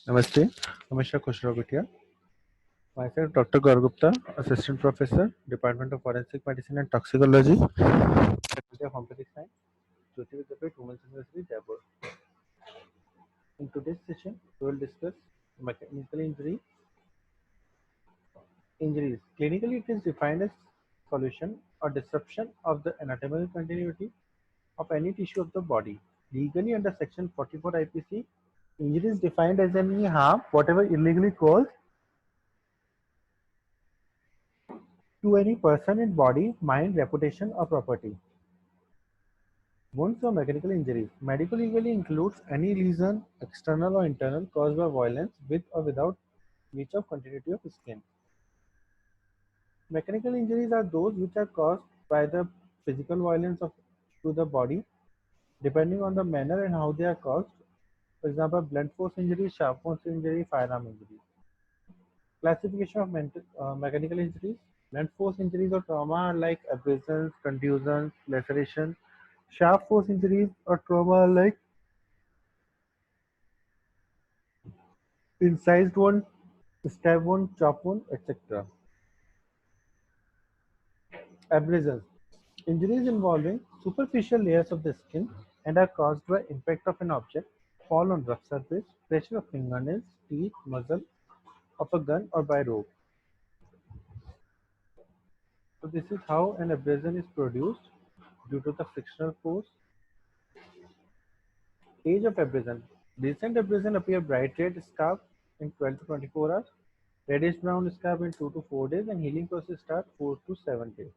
Namaste, Amisha Khosrow-Bhatia. Myself, Dr. Gaur Gupta, Assistant Professor, Department of Forensic Medicine and Toxicology, Faculty of Homeopathic Science, Jyoti Vidyapith, Women's University, Jaipur. In today's session, we will discuss mechanical injuries. Clinically, it is defined as solution or disruption of the anatomical continuity of any tissue of the body. Legally, under Section 44 IPC, injury is defined as any harm, whatever illegally caused to any person in body, mind, reputation, or property. Wounds or mechanical injuries. Medical legally includes any lesion, external or internal, caused by violence with or without breach of continuity of skin. Mechanical injuries are those which are caused by the physical violence to the body, depending on the manner and how they are caused. For example, blunt force injury, sharp force injury, firearm injury. Classification of mechanical injuries. Blunt force injuries or trauma are like abrasions, contusions, laceration. Sharp force injuries or trauma are like incised wound, stab wound, chop wound, etc. Abrasions. Injuries involving superficial layers of the skin and are caused by impact of an object, fall on rough surface, pressure of fingernails, teeth, muzzle of a gun or by rope. So this is how an abrasion is produced due to the frictional force. Age of abrasion. Recent abrasion appear bright red scarf in 12 to 24 hours, reddish brown scarf in 2 to 4 days, and healing process start 4 to 7 days.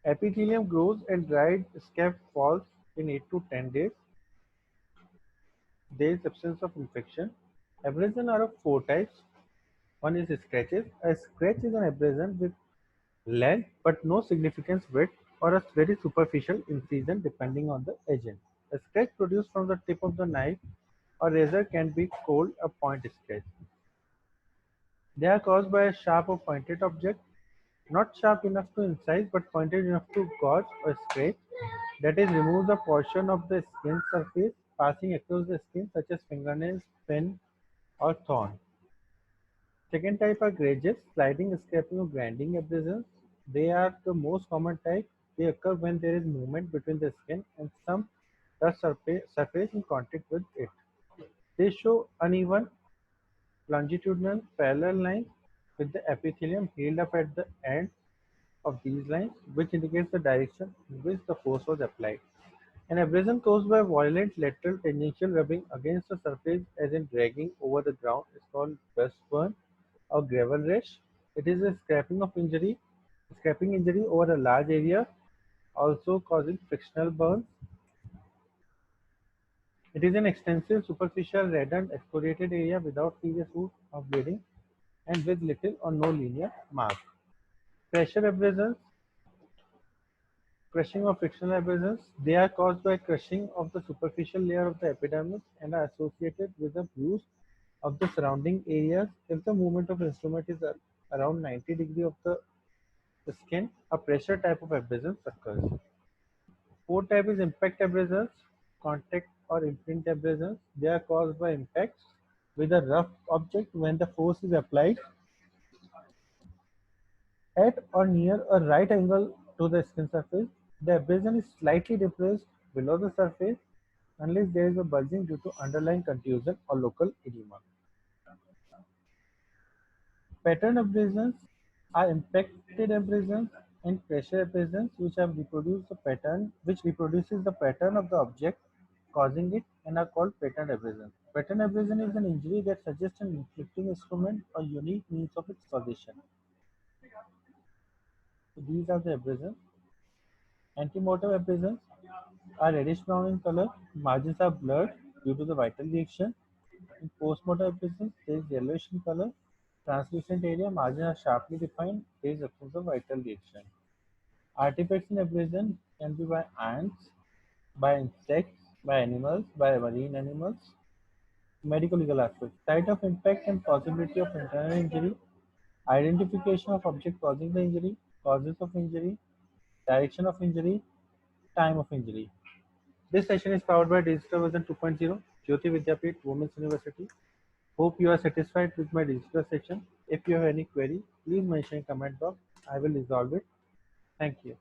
Epithelium grows and dried scab falls in 8 to 10 days. There is absence of infection. Abrasion are of four types. One is scratches. A scratch is an abrasion with length but no significant width or a very superficial incision depending on the agent. A scratch produced from the tip of the knife or razor can be called a point scratch. They are caused by a sharp or pointed object, not sharp enough to incise but pointed enough to gouge or scratch, that is, remove the portion of the skin surface passing across the skin, such as fingernails, pen, or thorn. Second type are gouges, sliding, scraping, or grinding abrasions. They are the most common type. They occur when there is movement between the skin and some rough surface in contact with it. They show uneven, longitudinal, parallel lines with the epithelium healed up at the end of these lines, which indicates the direction in which the force was applied. An abrasion caused by violent lateral tangential rubbing against a surface, as in dragging over the ground, is called dust burn or gravel rash. It is a scraping injury over a large area, also causing frictional burns. It is an extensive, superficial, reddened, excoriated area without previous wound or bleeding and with little or no linear mark. Pressure abrasions, crushing or frictional abrasions, they are caused by crushing of the superficial layer of the epidermis and are associated with the bruise of the surrounding areas. If the movement of instrument is around 90 degrees of the skin, a pressure type of abrasion occurs. Fourth type is impact abrasions, contact or imprint abrasions. They are caused by impacts with a rough object when the force is applied at or near a right angle to the skin surface. The abrasion is slightly depressed below the surface unless there is a bulging due to underlying contusion or local edema. Pattern abrasions are impacted abrasions and pressure abrasions which have reproduced the pattern which reproduces the pattern of the object causing it and are called pattern abrasions. Pattern abrasion is an injury that suggests an inflicting instrument or unique means of its causation. So these are the abrasions. Antemortem abrasions are reddish brown in color. Margins are blurred due to the vital reaction. In postmortem abrasions, there is yellowish in color. Translucent area, margins are sharply defined. There is absence of vital reaction. Artifacts in abrasion can be by ants, by insects, by animals, by marine animals. Medical legal aspects. Site of impact and possibility of internal injury. Identification of object causing the injury. Causes of injury. Direction of injury. time of injury. This session is powered by Digital Version 2.0, Jyoti Vidyapeeth Women's University. Hope you are satisfied with my digital section. If you have any query, please mention in comment box. I will resolve it. Thank you.